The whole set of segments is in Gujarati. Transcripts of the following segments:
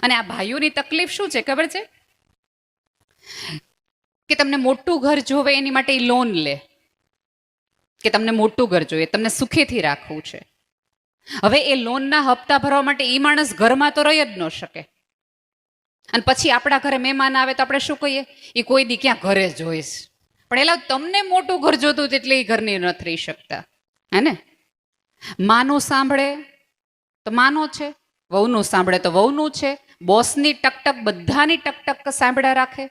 અને આ ભાઈઓની તકલીફ શું છે ખબર છે? કે તમને મોટું ઘર જોવે એની માટે એ લોન લે, કે તમને મોટું ઘર જોઈએ, તમને સુખેથી રાખવું છે. હવે એ લોનના હપ્તા ભરવા માટે એ માણસ ઘરમાં તો રહી જ ન શકે. અને પછી આપણા ઘરે મહેમાન આવે તો આપણે શું કહીએ? એ કોઈ દી ક્યાં ઘરે જોઈશ. પણ એલા તમને મોટું ઘર જોતું એટલે એ ઘરની નથી રહી શકતા, હે ને? માનું સાંભળે તો માનો છે, વહુનું સાંભળે તો વહુનું છે, બોસની ટકટક બધાની ટકટક સાંભળ્યા રાખે.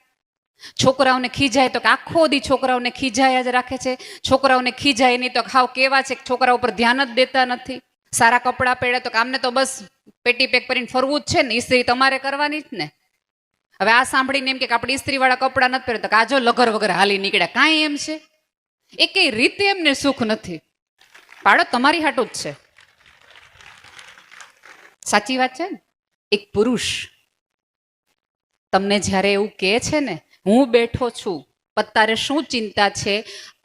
છોકરાઓને ખીજાય તો આખો દી છોકરાઓને ખીજાયા જ રાખે છે. છોકરાઓને ખીજાય નહીં તો ખાવ કેવા છે, છોકરા ઉપર ધ્યાન જ દેતા નથી. સારા કપડાં પહેરે તો આમને તો બસ પેટી પેક કરીને ફરવું જ છે ને, ઇસ્ત્રી તમારે કરવાની જ ને. હવે આ સાંભળીને એમ કે આપણે ઇસ્ત્રીવાળા કપડાં નથી પહેરે તો કાજો લગર વગર હાલી નીકળ્યા, કાંઈ એમ છે? એ કઈ રીતે એમને સુખ નથી. પાડો તમારી હાટું જ છે. સાચી વાત છે ને? એક પુરુષ તમને જ્યારે એવું કહે છે ને, હું બેઠો છું, પત્તારે શું ચિંતા છે,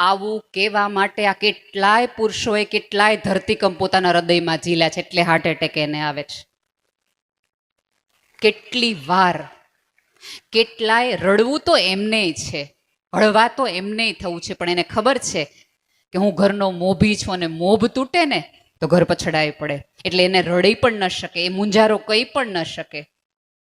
આવું કહેવા માટે આ કેટલાય પુરુષોએ કેટલાય ધરતીકંપ પોતાના હૃદયમાં ઝીલ્યા છે, એટલે હાર્ટ એટેક એને આવે છે. કેટલી વાર, કેટલાય રડવું તો એમને છે, હળવા તો એમને થવું છે, પણ એને ખબર છે કે હું ઘરનો મોભી છું અને મોભ તૂટે ને તો ઘર પછડાવી પડે, એટલે એને રડી પણ ન શકે, એ મુંજારો કહી પણ ન શકે.